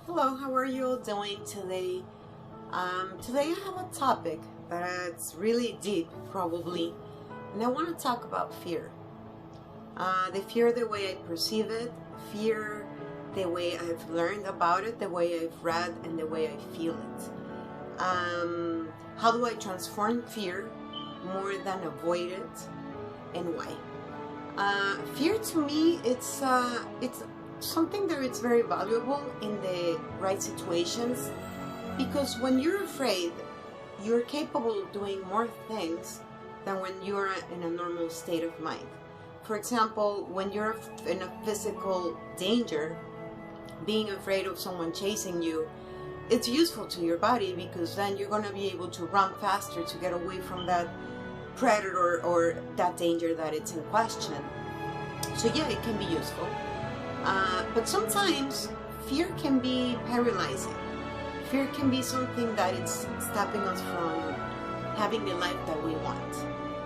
Hello, how are you all doing today? Today I have a topic that's really deep, probably, and I want to talk about fear. The fear, the way I perceive it, fear, the way I've learned about it, the way I've read, and the way I feel it. How do I transform fear more than avoid it, and why? Fear to me, it's something that it's very valuable in the right situations, because when you're afraid, you're capable of doing more things than when you're in a normal state of mind. For example, when you're in a physical danger, being afraid of someone chasing you, it's useful to your body, because then you're going to be able to run faster to get away from that predator or that danger that it's in question. So yeah, it can be useful. But sometimes fear can be paralyzing. Fear can be something that it's stopping us from having the life that we want.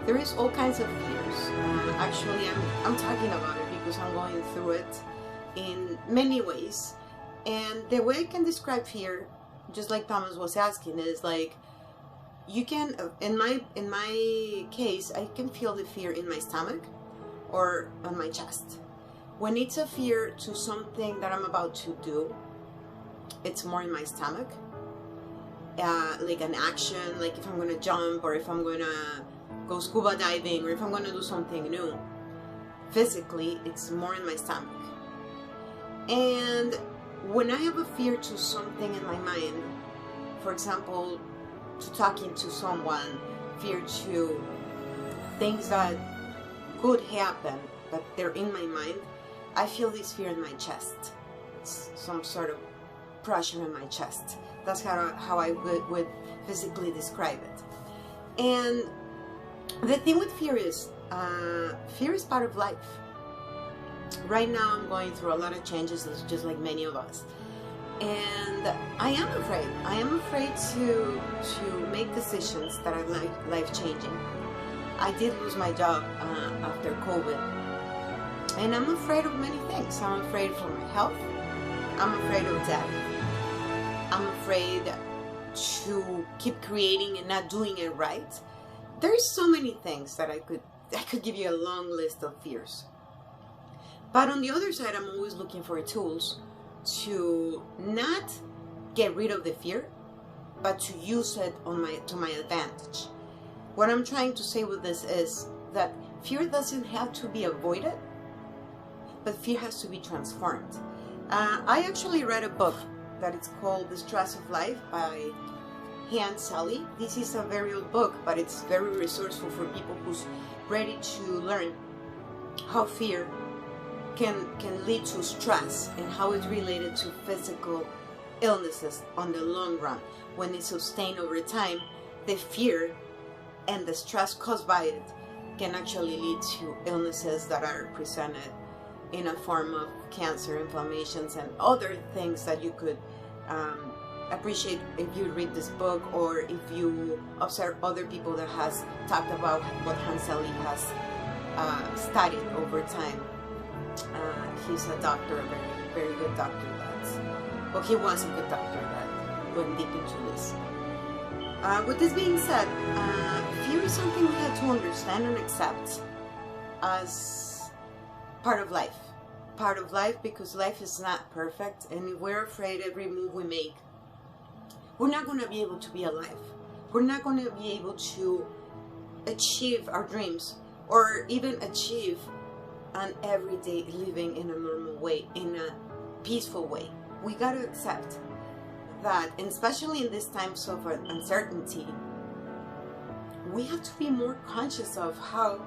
There is all kinds of fears. Actually, I'm talking about it because I'm going through it in many ways. And the way I can describe fear, just like Thomas was asking, is like, you can, in my case, I can feel the fear in my stomach or on my chest. When it's a fear to something that I'm about to do, it's more in my stomach. Like an action, like if I'm going to jump, or if I'm going to go scuba diving, or if I'm going to do something new. Physically, it's more in my stomach. And when I have a fear to something in my mind, for example, to talking to someone, fear to things that could happen, but they're in my mind, I feel this fear in my chest. It's some sort of pressure in my chest. That's how I would physically describe it. And the thing with fear is part of life. Right now I'm going through a lot of changes, just like many of us. And I am afraid. I am afraid to make decisions that are life-changing. I did lose my job after COVID. And I'm afraid of many things. I'm afraid for my health. I'm afraid of death. I'm afraid to keep creating and not doing it right. There's so many things that I could give you a long list of fears. But on the other side, I'm always looking for tools to not get rid of the fear, but to use it to my advantage. What I'm trying to say with this is that fear doesn't have to be avoided, but fear has to be transformed. I actually read a book that it's called The Stress of Life by Hans Sally. This is a very old book, but it's very resourceful for people who's ready to learn how fear can lead to stress and how it's related to physical illnesses on the long run. When it's sustained over time, the fear and the stress caused by it can actually lead to illnesses that are presented in a form of cancer, inflammations, and other things that you could appreciate if you read this book, or if you observe other people that has talked about what Hans Sally has studied over time. He's a doctor, a very, very good doctor. Well, he was a good doctor that went deep into this. With this being said, fear is something we have to understand and accept as part of life. Part of life, because life is not perfect, and if we're afraid every move we make, we're not going to be able to be alive. We're not going to be able to achieve our dreams, or even achieve an everyday living in a normal way, in a peaceful way. We got to accept that, and especially in these times of uncertainty, we have to be more conscious of how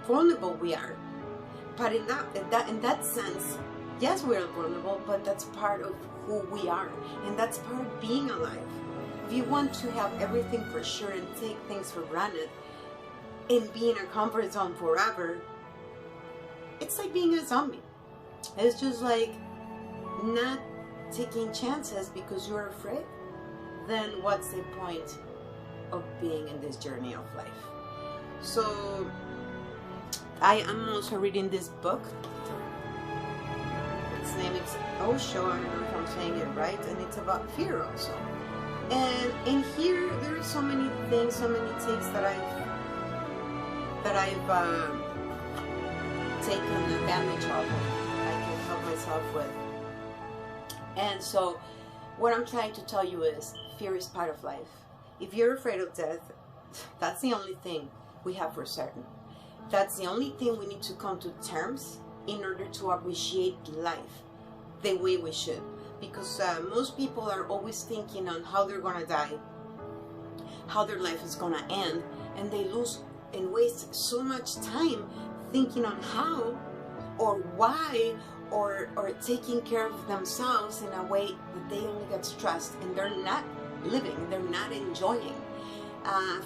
vulnerable we are. But in that sense, yes, we're vulnerable, but that's part of who we are, and that's part of being alive. If you want to have everything for sure and take things for granted and be in a comfort zone forever, it's like being a zombie. It's just like not taking chances because you're afraid. Then what's the point of being in this journey of life? So I am also reading this book. Let's its name is Osho, I don't know if I'm saying it right, and it's about fear also. And in here, there are so many things, so many takes that I've taken advantage of. I can help myself with. And so, what I'm trying to tell you is, fear is part of life. If you're afraid of death, that's the only thing we have for certain. That's the only thing we need to come to terms in order to appreciate life the way we should. Because most people are always thinking on how they're gonna die, how their life is gonna end, and they lose and waste so much time thinking on how or why or taking care of themselves in a way that they only get stressed and they're not living, they're not enjoying.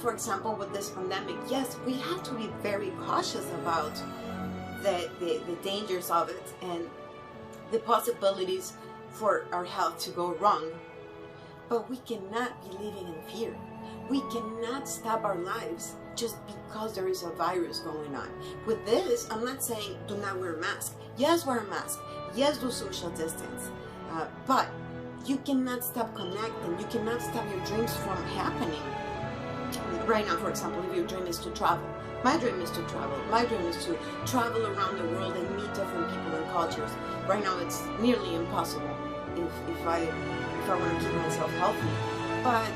For example, with this pandemic, yes, we have to be very cautious about the dangers of it and the possibilities for our health to go wrong. But we cannot be living in fear. We cannot stop our lives just because there is a virus going on. With this, I'm not saying do not wear a mask. Yes, wear a mask. Yes, do social distance. But you cannot stop connecting. You cannot stop your dreams from happening. Right now, for example, if your dream is to travel. My dream is to travel. My dream is to travel around the world and meet different people and cultures. Right now, it's nearly impossible if I want to keep myself healthy. But,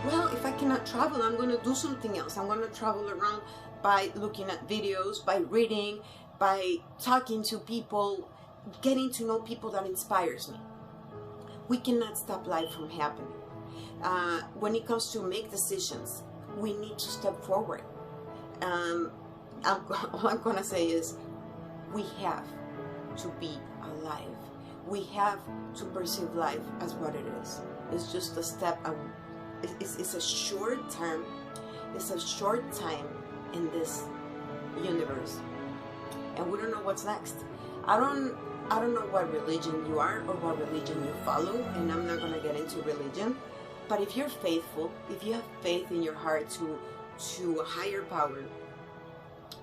well, if I cannot travel, I'm going to do something else. I'm going to travel around by looking at videos, by reading, by talking to people, getting to know people that inspires me. We cannot stop life from happening. When it comes to make decisions, we need to step forward. All I'm going to say is we have to be alive. We have to perceive life as what it is. It's just a step. It's a short term. It's a short time in this universe, and we don't know what's next. I don't know what religion you are or what religion you follow, and I'm not going to get into religion. But if you're faithful, if you have faith in your heart to a higher power,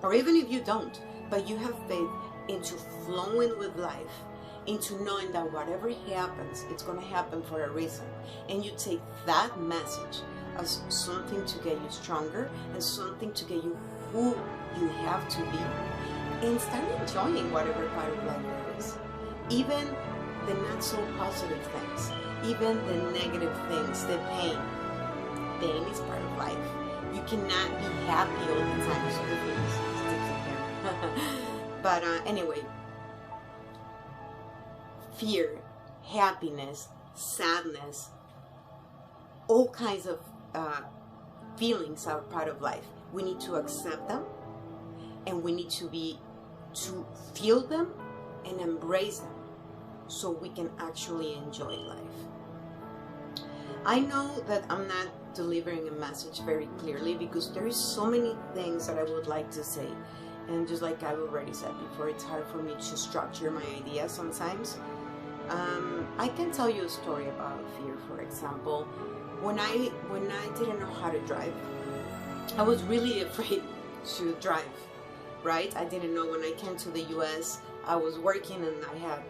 or even if you don't, but you have faith into flowing with life, into knowing that whatever happens, it's going to happen for a reason, and you take that message as something to get you stronger and something to get you who you have to be, and start enjoying whatever part of life there is, even the not so positive things, even the negative things, the pain. Pain is part of life. You cannot be happy all the time. So but anyway, fear, happiness, sadness, all kinds of feelings are part of life. We need to accept them, and we need to feel them and embrace them so we can actually enjoy life. I know that I'm not delivering a message very clearly because there is so many things that I would like to say, and just like I've already said before, it's hard for me to structure my ideas sometimes. I can tell you a story about fear. For example, when I didn't know how to drive, I was really afraid to drive, right? I didn't know. When I came to the US, I was working and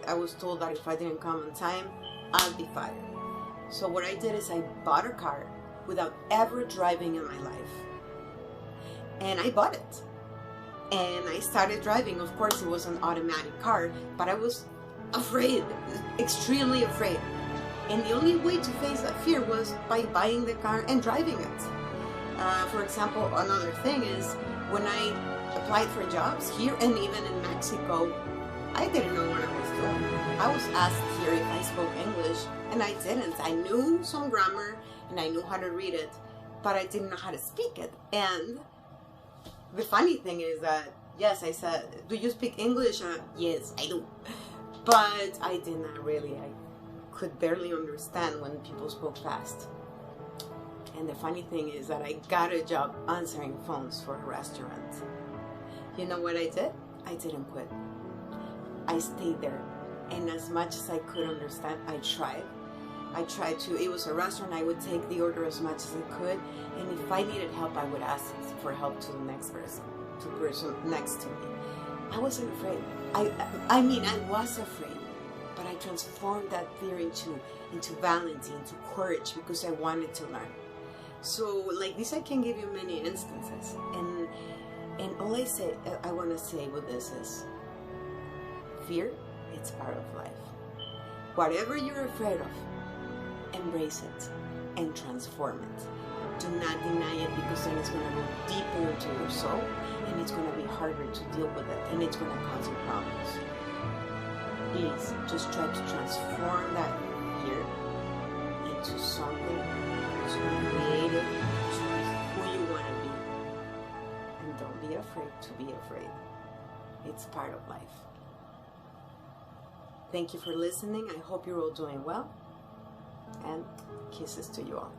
I was told that if I didn't come on time, I'd be fired. So what I did is I bought a car without ever driving in my life. And I bought it. And I started driving. Of course, it was an automatic car, but I was afraid, extremely afraid. And the only way to face that fear was by buying the car and driving it. For example, another thing is when I applied for jobs here and even in Mexico, I didn't know what I was doing. I was asked here if I spoke English, and I didn't. I knew some grammar and I knew how to read it, but I didn't know how to speak it. And the funny thing is that, yes, I said, do you speak English? Yes, I do. But I did not really. I could barely understand when people spoke fast. And the funny thing is that I got a job answering phones for a restaurant. You know what I did? I didn't quit. I stayed there. And as much as I could understand, I tried. It was a restaurant, I would take the order as much as I could. And if I needed help, I would ask for help to the next person, to the person next to me. I wasn't afraid. I mean, I was afraid, but I I transformed that fear into validity, into courage, because I wanted to learn. So like this, I can give you many instances, and all I want to say with this is, fear, it's part of life. Whatever you're afraid of, embrace it and transform it. Do not deny it, because then it's going to go deeper into your soul, and it's going to be harder to deal with it, and it's going to cause you problems. Please, just try to transform that fear into something to be creative, to be who you want to be. And don't be afraid to be afraid. It's part of life. Thank you for listening. I hope you're all doing well. And kisses to you all.